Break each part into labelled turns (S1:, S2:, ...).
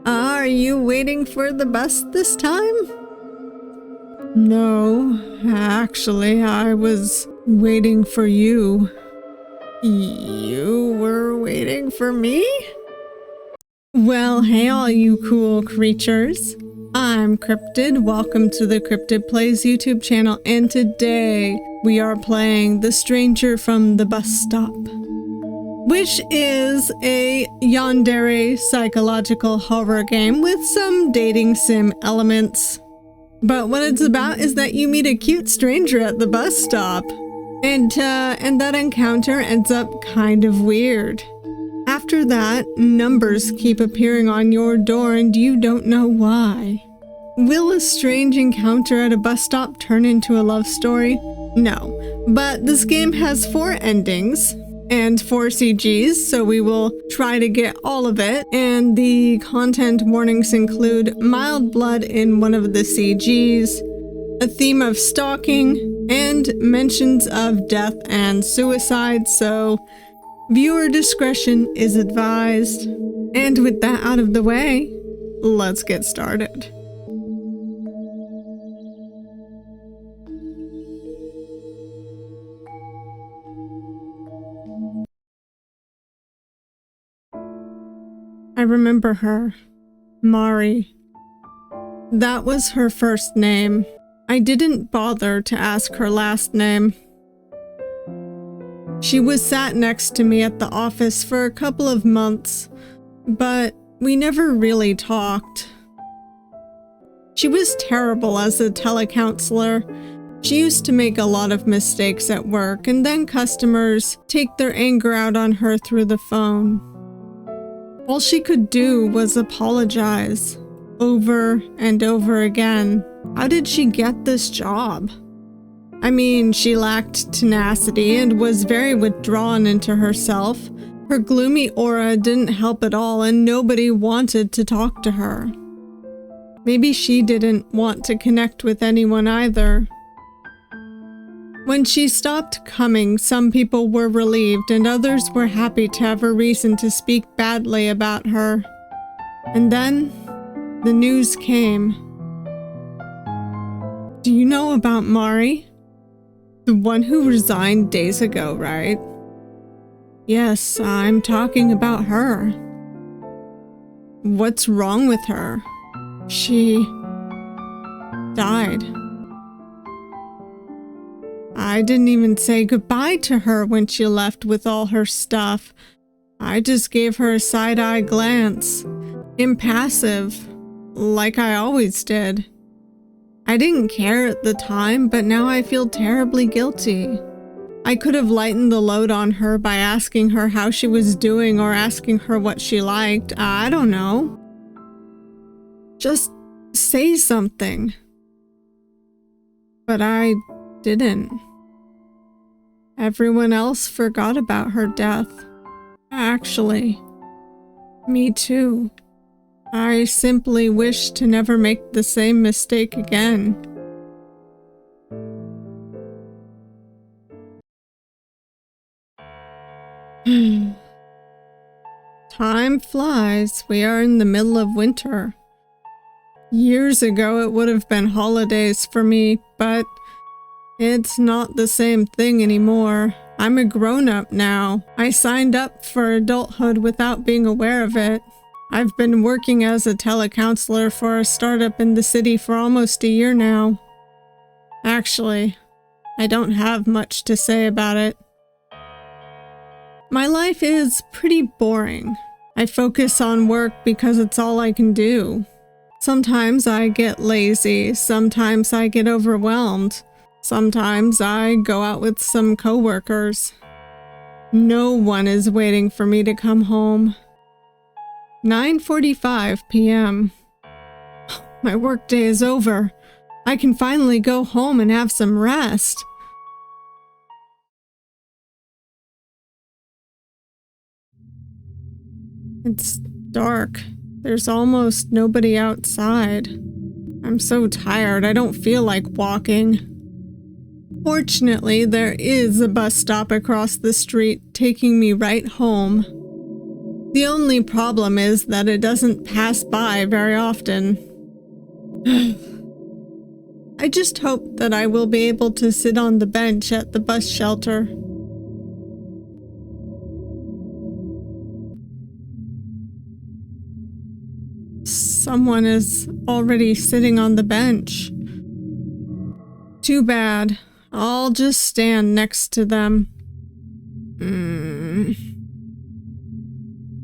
S1: Are you waiting for the bus this time? No, actually, I was waiting for you. You were waiting for me? Well, hey all you cool creatures. I'm Cryptid, welcome to the CryptidPlays YouTube channel, and today we are playing The Stranger from the Bus Stop, which is a yandere psychological horror game with some dating sim elements. But what it's about is that you meet a cute stranger at the bus stop, and that encounter ends up kind of weird. After that, numbers keep appearing on your door and you don't know why. Will a strange encounter at a bus stop turn into a love story? No, but this game has 4 endings and 4 CGs, so we will try to get all of it. And the content warnings include mild blood in one of the CGs, a theme of stalking, and mentions of death and suicide, so viewer discretion is advised. And with that out of the way, let's get started. I remember her, Mari. That was her first name. I didn't bother to ask her last name. She was sat next to me at the office for a couple of months, but we never really talked. She was terrible as a telecounselor. She used to make a lot of mistakes at work, and then customers take their anger out on her through the phone. All she could do was apologize, over and over again. How did she get this job? I mean, she lacked tenacity and was very withdrawn into herself. Her gloomy aura didn't help at all, and nobody wanted to talk to her. Maybe she didn't want to connect with anyone either. When she stopped coming, some people were relieved and others were happy to have a reason to speak badly about her. And then, the news came. Do you know about Mari? The one who resigned days ago, right? Yes, I'm talking about her. What's wrong with her? She died. I didn't even say goodbye to her when she left with all her stuff. I just gave her a side-eye glance. Impassive, like I always did. I didn't care at the time, but now I feel terribly guilty. I could have lightened the load on her by asking her how she was doing or asking her what she liked. I don't know. Just say something. But I didn't. Everyone else forgot about her death. Actually, me too. I simply wish to never make the same mistake again. Time flies. We are in the middle of winter. Years ago it would have been holidays for me, but it's not the same thing anymore. I'm a grown-up now. I signed up for adulthood without being aware of it. I've been working as a telecounselor for a startup in the city for almost a year now. Actually, I don't have much to say about it. My life is pretty boring. I focus on work because it's all I can do. Sometimes I get lazy, sometimes I get overwhelmed. Sometimes I go out with some coworkers. No one is waiting for me to come home. 9:45 p.m. My workday is over. I can finally go home and have some rest. It's dark. There's almost nobody outside. I'm so tired, I don't feel like walking. Fortunately, there is a bus stop across the street taking me right home. The only problem is that it doesn't pass by very often. I just hope that I will be able to sit on the bench at the bus shelter. Someone is already sitting on the bench. Too bad. I'll just stand next to them.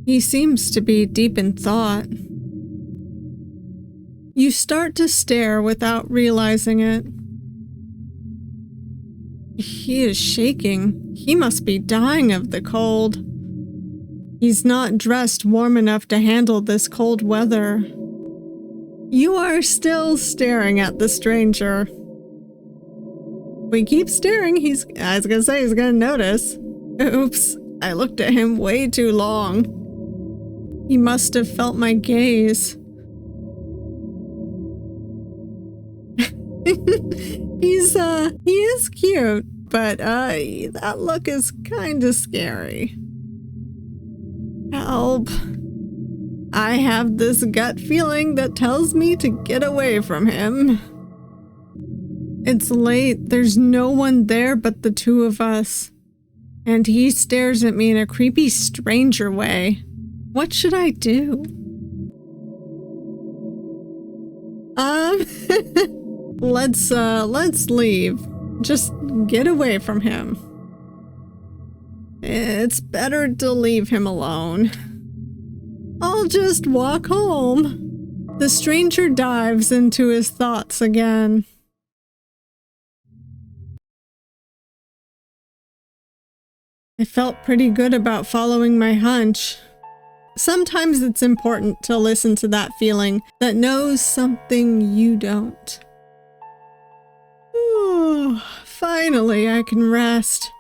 S1: He seems to be deep in thought. You start to stare without realizing it. He is shaking. He must be dying of the cold. He's not dressed warm enough to handle this cold weather. You are still staring at the stranger. We keep staring, I was gonna say he's gonna notice. Oops, I looked at him way too long. He must have felt my gaze. He is cute, but that look is kinda scary. Help. I have this gut feeling that tells me to get away from him. It's late, there's no one there but the two of us. And he stares at me in a creepy stranger way. What should I do? Let's leave. Just get away from him. It's better to leave him alone. I'll just walk home. The stranger dives into his thoughts again. I felt pretty good about following my hunch. Sometimes it's important to listen to that feeling that knows something you don't. Ooh, finally, I can rest.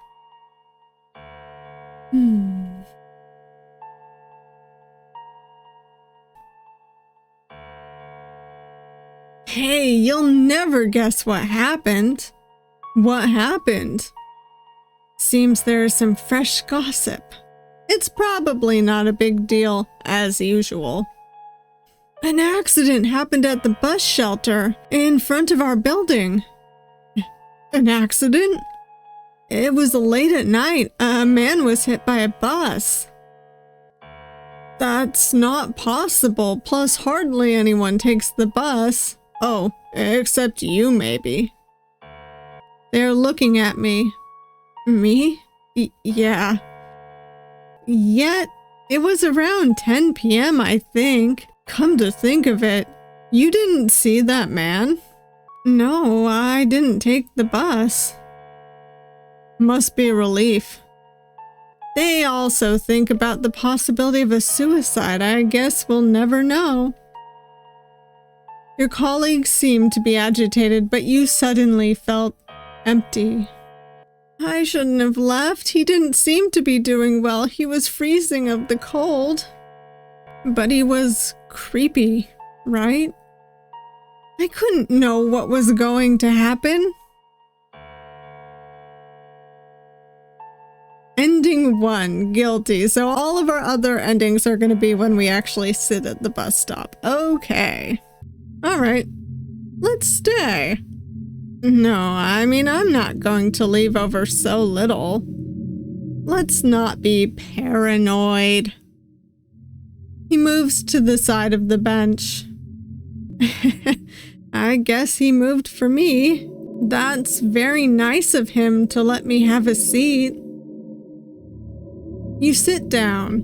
S1: Hey, you'll never guess what happened. What happened? Seems there is some fresh gossip. It's probably not a big deal, as usual. An accident happened at the bus shelter in front of our building. An accident? It was late at night. A man was hit by a bus. That's not possible. Plus, hardly anyone takes the bus. Oh, except you, maybe. They're looking at me. Me? Yeah. Yet, it was around 10 p.m., I think. Come to think of it, you didn't see that man? No, I didn't take the bus. Must be a relief. They also think about the possibility of a suicide. I guess we'll never know. Your colleagues seemed to be agitated, but you suddenly felt empty. I shouldn't have left. He didn't seem to be doing well. He was freezing of the cold. But he was creepy, right? I couldn't know what was going to happen. Ending 1, guilty. So all of our other endings are going to be when we actually sit at the bus stop. Okay. All right. Let's stay. No, I mean, I'm not going to leave over so little. Let's not be paranoid. He moves to the side of the bench. I guess he moved for me. That's very nice of him to let me have a seat. You sit down.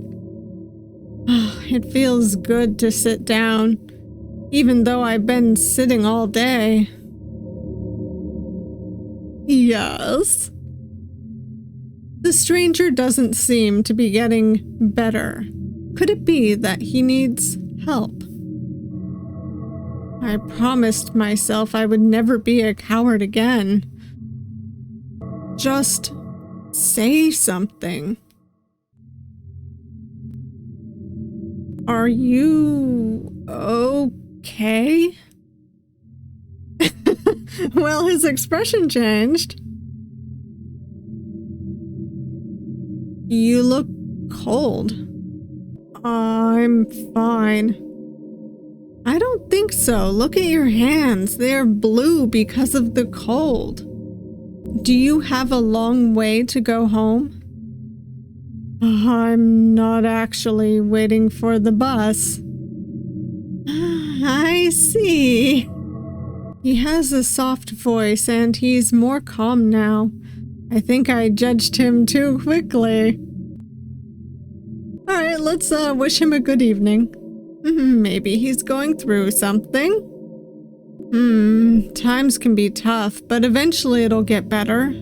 S1: It feels good to sit down, even though I've been sitting all day. Yes. The stranger doesn't seem to be getting better. Could it be that he needs help? I promised myself I would never be a coward again. Just say something. Are you okay? Well, his expression changed. You look cold. I'm fine. I don't think so. Look at your hands. They're blue because of the cold. Do you have a long way to go home? I'm not actually waiting for the bus. I see. He has a soft voice and he's more calm now. I think I judged him too quickly. Alright, let's wish him a good evening. Maybe he's going through something. Times can be tough, but eventually it'll get better.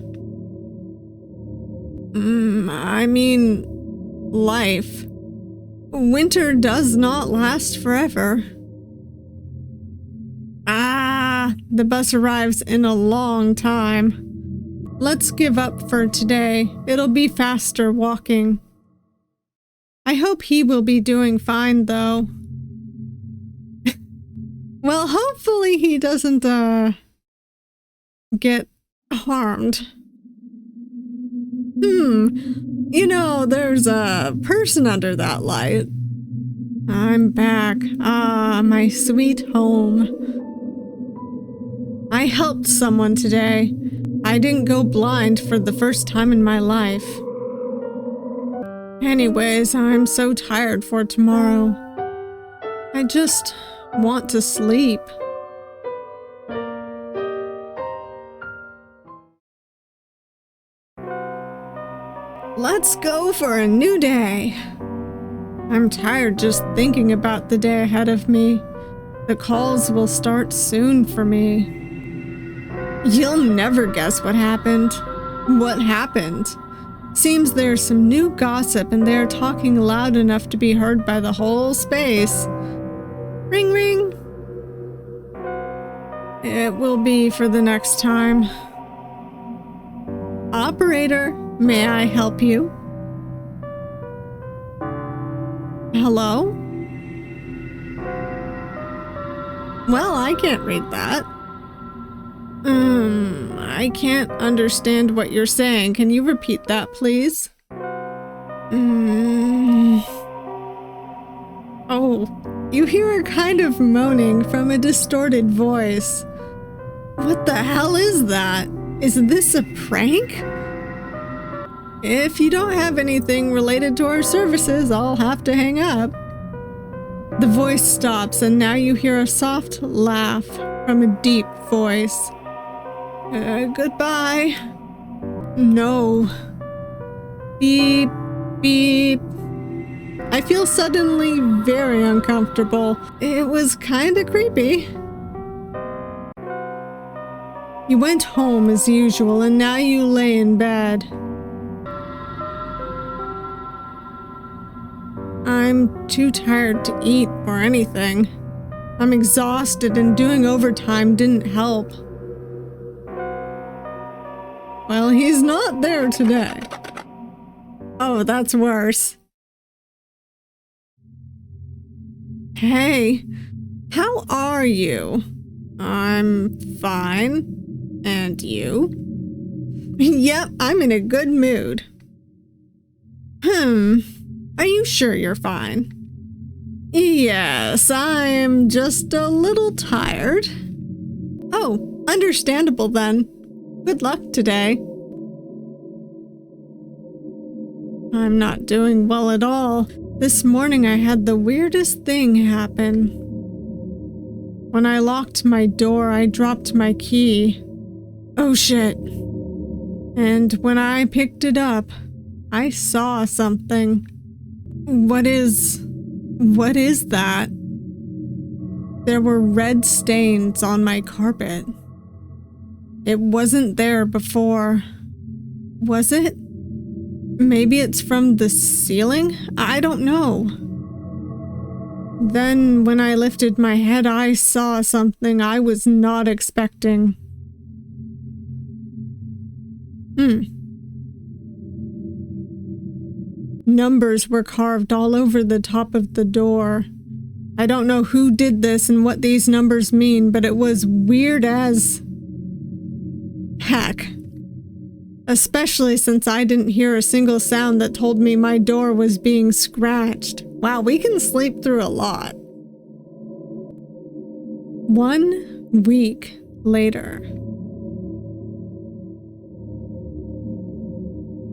S1: I mean, life. Winter does not last forever. The bus arrives in a long time. Let's give up for today. It'll be faster walking. I hope he will be doing fine, though. Well, hopefully he doesn't, get harmed. You know, there's a person under that light. I'm back. My sweet home. I helped someone today. I didn't go blind for the first time in my life. Anyways, I'm so tired for tomorrow. I just want to sleep. Let's go for a new day. I'm tired just thinking about the day ahead of me. The calls will start soon for me. You'll never guess what happened. What happened? Seems there's some new gossip and they're talking loud enough to be heard by the whole space. Ring ring. It will be for the next time. Operator, may I help you? Hello? Well, I can't read that. I can't understand what you're saying. Can you repeat that, please? Oh, you hear her kind of moaning from a distorted voice. What the hell is that? Is this a prank? If you don't have anything related to our services, I'll have to hang up. The voice stops, and now you hear a soft laugh from a deep voice. Goodbye. No. Beep, beep. I feel suddenly very uncomfortable. It was kinda creepy. You went home as usual, and now you lay in bed. I'm too tired to eat or anything. I'm exhausted and doing overtime didn't help. Well, he's not there today. Oh, that's worse. Hey, how are you? I'm fine. And you? Yep, I'm in a good mood. Are you sure you're fine? Yes, I'm just a little tired. Oh, understandable then. Good luck today. I'm not doing well at all. This morning I had the weirdest thing happen. When I locked my door, I dropped my key. Oh shit. And when I picked it up, I saw something. What is that? There were red stains on my carpet. It wasn't there before. Was it? Maybe it's from the ceiling? I don't know. Then, when I lifted my head, I saw something I was not expecting. Numbers were carved all over the top of the door. I don't know who did this and what these numbers mean, but it was weird as heck. Especially since I didn't hear a single sound that told me my door was being scratched. Wow, we can sleep through a lot. 1 week later.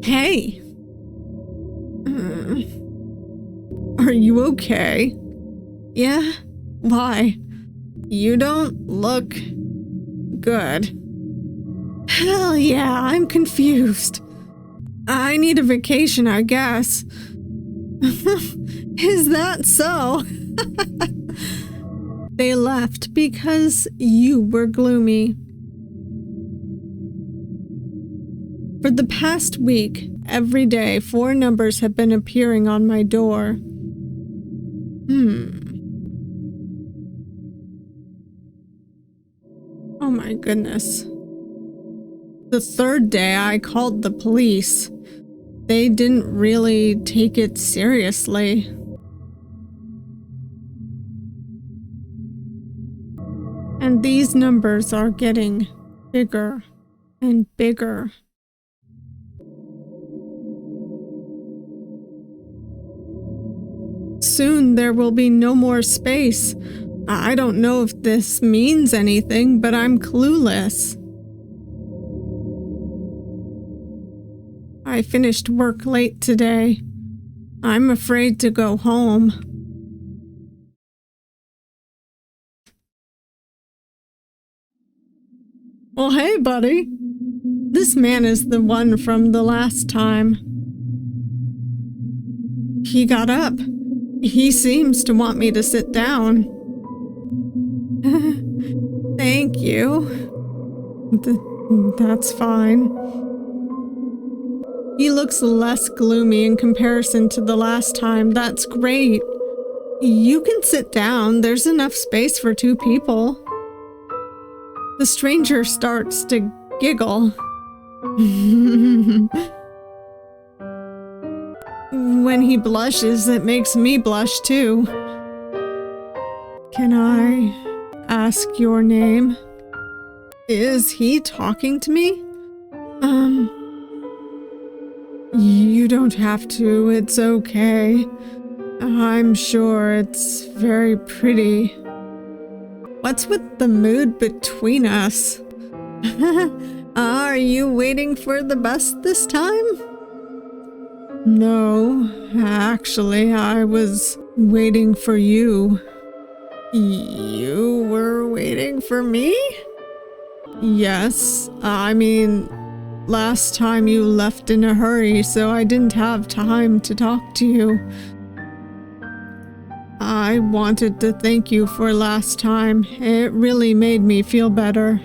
S1: Hey! Are you okay? Yeah? Why? You don't look good. Hell yeah, I'm confused. I need a vacation, I guess. Is that so? They left because you were gloomy. For the past week, every day, 4 numbers have been appearing on my door. Oh my goodness. The 3rd day I called the police. They didn't really take it seriously. And these numbers are getting bigger and bigger. Soon there will be no more space. I don't know if this means anything, but I'm clueless. I finished work late today. I'm afraid to go home. Well, hey, buddy. This man is the one from the last time. He got up. He seems to want me to sit down. Thank you. That's fine. He looks less gloomy in comparison to the last time. That's great. You can sit down. There's enough space for 2 people. The stranger starts to giggle. When he blushes, it makes me blush too. Can I ask your name? Is he talking to me? You don't have to, it's okay. I'm sure it's very pretty. What's with the mood between us? Are you waiting for the bus this time? No, actually, I was waiting for you. You were waiting for me? Yes, I mean, last time you left in a hurry, so I didn't have time to talk to you. I wanted to thank you for last time. It really made me feel better.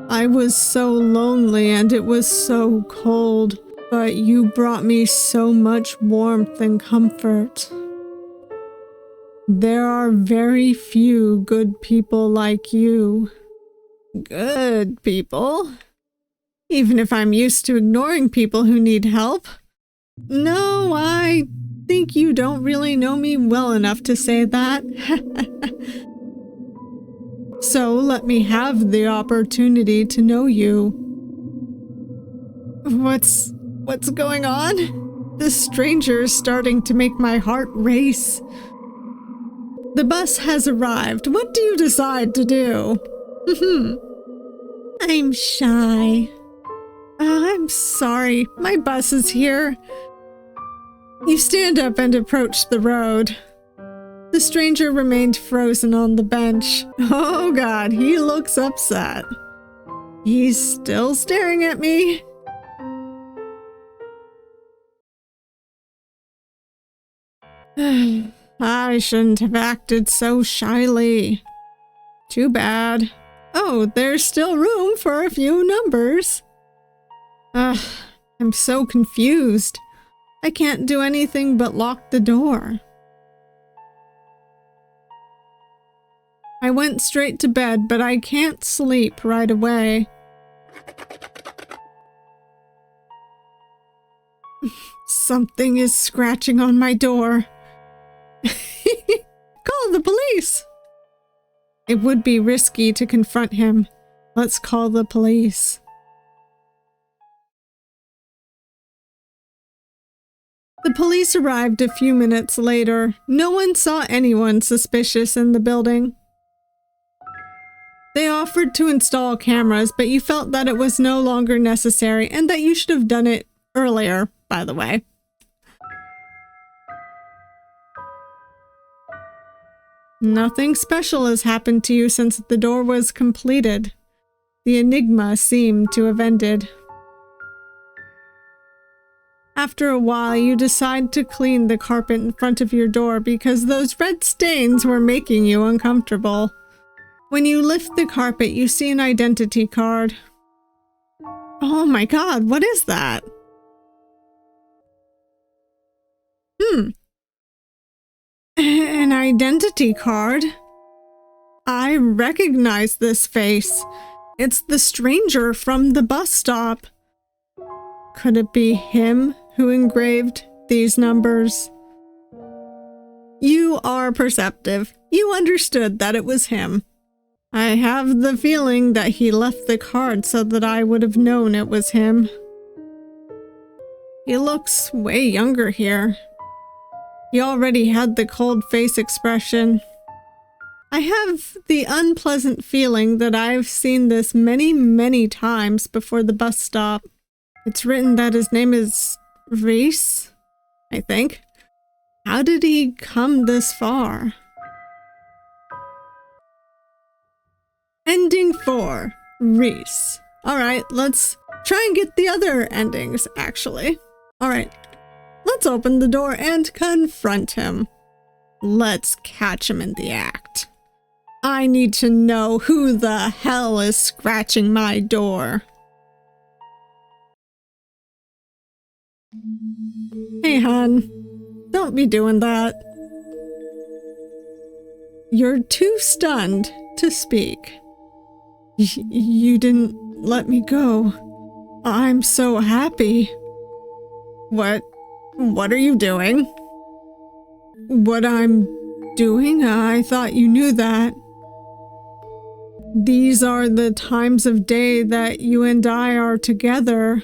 S1: I was so lonely and it was so cold, but you brought me so much warmth and comfort. There are very few good people like you. Good people? Even if I'm used to ignoring people who need help. No, I think you don't really know me well enough to say that. So let me have the opportunity to know you. What's going on? This stranger is starting to make my heart race. The bus has arrived. What do you decide to do? I'm shy. I'm sorry. My bus is here. You stand up and approach the road. The stranger remained frozen on the bench. Oh God, he looks upset. He's still staring at me. I shouldn't have acted so shyly. Too bad. Oh, there's still room for a few numbers. I'm so confused. I can't do anything but lock the door. I went straight to bed, but I can't sleep right away. Something is scratching on my door. Call the police! It would be risky to confront him. Let's call the police. The police arrived a few minutes later. No one saw anyone suspicious in the building. They offered to install cameras, but you felt that it was no longer necessary and that you should have done it earlier, by the way. Nothing special has happened to you since the door was completed. The enigma seemed to have ended. After a while, you decide to clean the carpet in front of your door because those red stains were making you uncomfortable. When you lift the carpet, you see an identity card. Oh my god, what is that? An identity card? I recognize this face. It's the stranger from the bus stop. Could it be him who engraved these numbers? You are perceptive. You understood that it was him. I have the feeling that he left the card so that I would have known it was him. He looks way younger here. He already had the cold face expression. I have the unpleasant feeling that I've seen this many, many times before the bus stop. It's written that his name is Reese, I think. How did he come this far? Ending 4, Reese. Alright, let's try and get the other endings, actually. Alright, let's open the door and confront him. Let's catch him in the act. I need to know who the hell is scratching my door. Hey, hon. Don't be doing that. You're too stunned to speak. You didn't let me go. I'm so happy. What are you doing? What I'm doing? I thought you knew that. These are the times of day that you and I are together.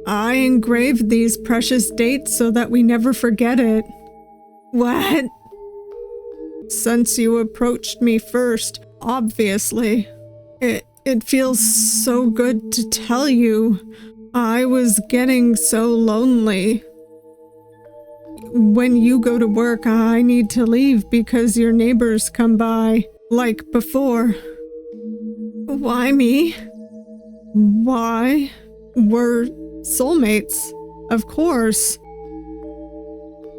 S1: I engraved these precious dates so that we never forget it. What? Since you approached me first, obviously. It feels so good to tell you. I was getting so lonely. When you go to work, I need to leave because your neighbors come by, like before. Why me? Why? We're soulmates, of course.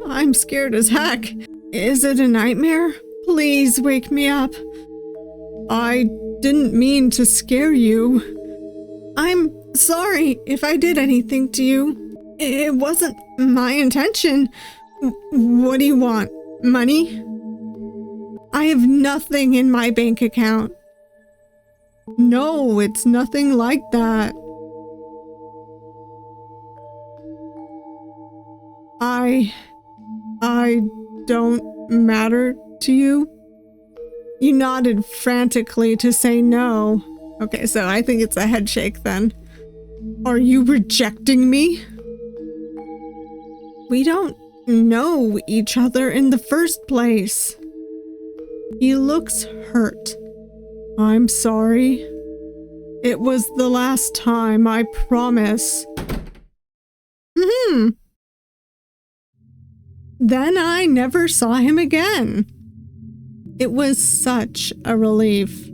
S1: I'm scared as heck. Is it a nightmare? Please wake me up. I didn't mean to scare you. I'm sorry if I did anything to you. It wasn't my intention. What do you want? Money? I have nothing in my bank account. No, it's nothing like that. I don't matter to you? You nodded frantically to say no. Okay, so I think it's a head shake then. Are you rejecting me? We don't know each other in the first place. He looks hurt. I'm sorry. It was the last time, I promise. Then I never saw him again. It was such a relief.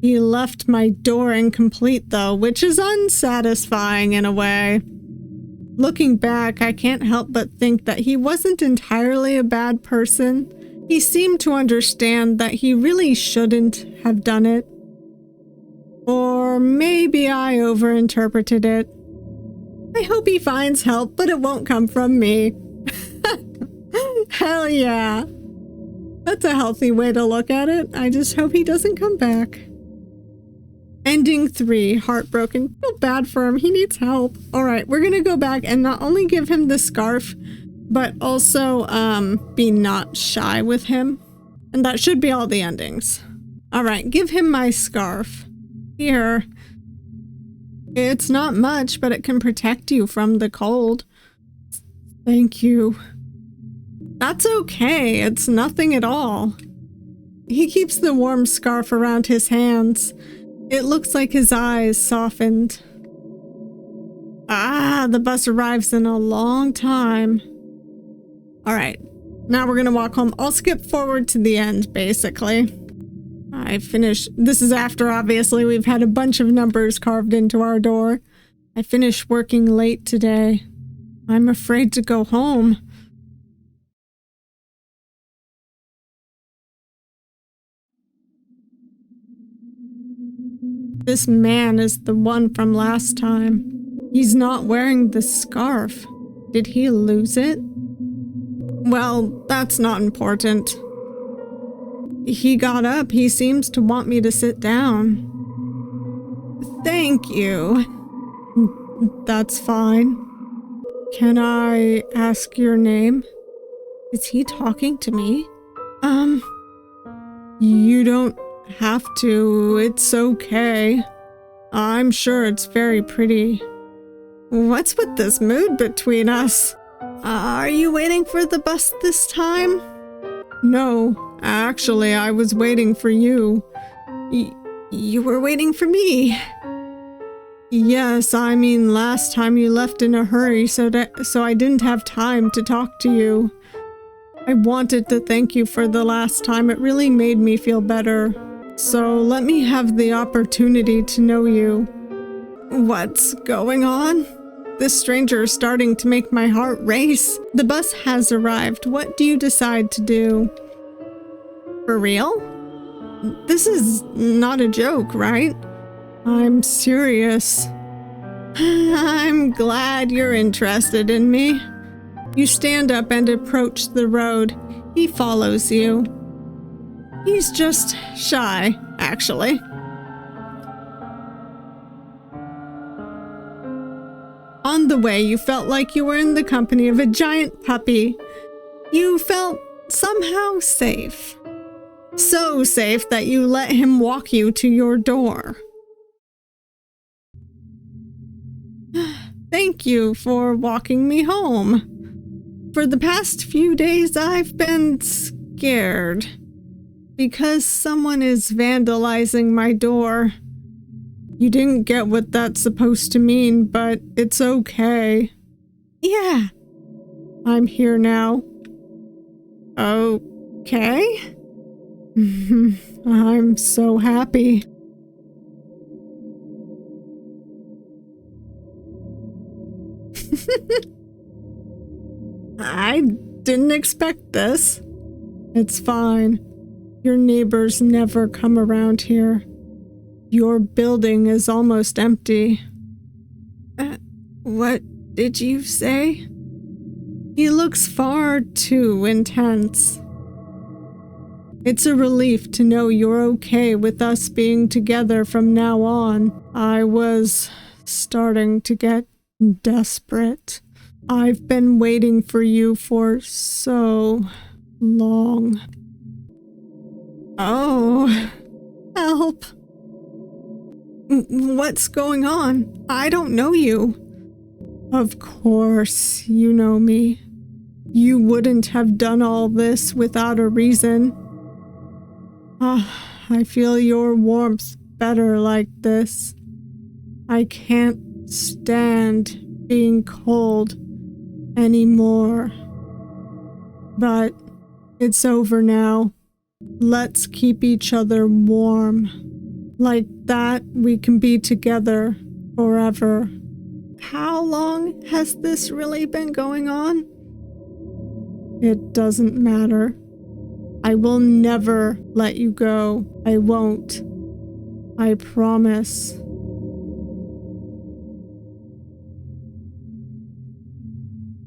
S1: He left my door incomplete though, which is unsatisfying in a way. Looking back, I can't help but think that he wasn't entirely a bad person. He seemed to understand that he really shouldn't have done it. Or maybe I overinterpreted it. I hope he finds help, but it won't come from me. Hell yeah. That's a healthy way to look at it. I just hope he doesn't come back. Ending 3, heartbroken. Feel bad for him. He needs help. Alright, we're gonna go back and not only give him the scarf, but also be not shy with him. And that should be all the endings. Alright, give him my scarf. Here. It's not much, but it can protect you from the cold. Thank you. That's okay. It's nothing at all. He keeps the warm scarf around his hands. It looks like his eyes softened. Ah, the bus arrives in a long time. All right, now we're gonna walk home. I'll skip forward to the end, basically. I finished. This is after, obviously, we've had a bunch of numbers carved into our door. I finished working late today. I'm afraid to go home. This man is the one from last time. He's not wearing the scarf. Did he lose it? Well, that's not important. He got up. He seems to want me to sit down. Thank you. That's fine. Can I ask your name? Is he talking to me? You don't have to. It's okay. I'm sure it's very pretty. What's with this mood between us? Are you waiting for the bus this time? No, actually, I was waiting for you. You were waiting for me? Yes, I mean, last time you left in a hurry, so I didn't have time to talk to you. I wanted to thank you for the last time. It really made me feel better. So let me have the opportunity to know you. What's going on? This stranger is starting to make my heart race. The bus has arrived. What do you decide to do? For real? This is not a joke, right? I'm serious. I'm glad you're interested in me. You stand up and approach the road. He follows you. He's just shy, actually. On the way, you felt like you were in the company of a giant puppy. You felt somehow safe. So safe that you let him walk you to your door. Thank you for walking me home. For the past few days, I've been scared because someone is vandalizing my door. You didn't get what that's supposed to mean, but it's okay. Yeah, I'm here now. Okay? I'm so happy. I didn't expect this. It's fine. Your neighbors never come around here. Your building is almost empty. What did you say? He looks far too intense. It's a relief to know you're okay with us being together from now on. I was starting to get desperate. I've been waiting for you for so long. Oh, help. What's going on? I don't know you. Of course, you know me. You wouldn't have done all this without a reason. I feel your warmth better like this. I can't stand being cold anymore. But it's over now. Let's keep each other warm. Like that, we can be together forever. How long has this really been going on? It doesn't matter. I will never let you go. I won't. I promise.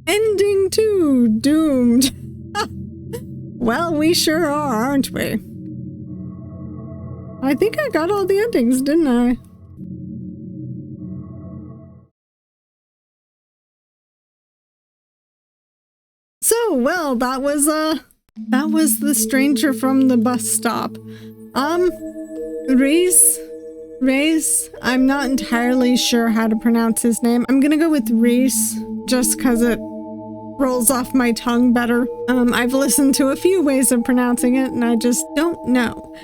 S1: Ending 2, doomed. Well, we sure are, aren't we? I think I got all the endings, didn't I? So, well, that was the stranger from the bus stop. Reese, Reese, I'm not entirely sure how to pronounce his name. I'm gonna go with Reese, just because it rolls off my tongue better. I've listened to a few ways of pronouncing it, and I just don't know.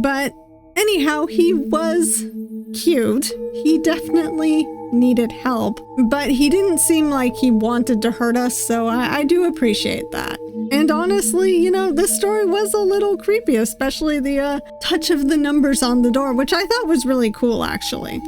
S1: But anyhow, he was cute. He definitely needed help, but he didn't seem like he wanted to hurt us, so I do appreciate that. And honestly, you know, this story was a little creepy, especially the touch of the numbers on the door, which I thought was really cool, actually.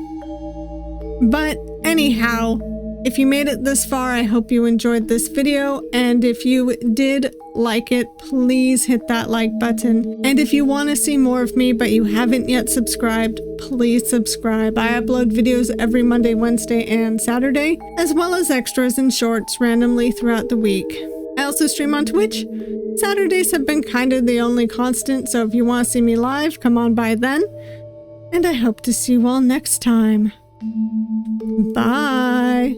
S1: But anyhow, if you made it this far, I hope you enjoyed this video, and if you did like it, please hit that like button. And if you want to see more of me but you haven't yet subscribed, please subscribe. I upload videos every Monday, Wednesday, and Saturday, as well as extras and shorts randomly throughout the week. I also stream on Twitch. Saturdays have been kind of the only constant, so if you want to see me live, come on by then. And I hope to see you all next time. Bye!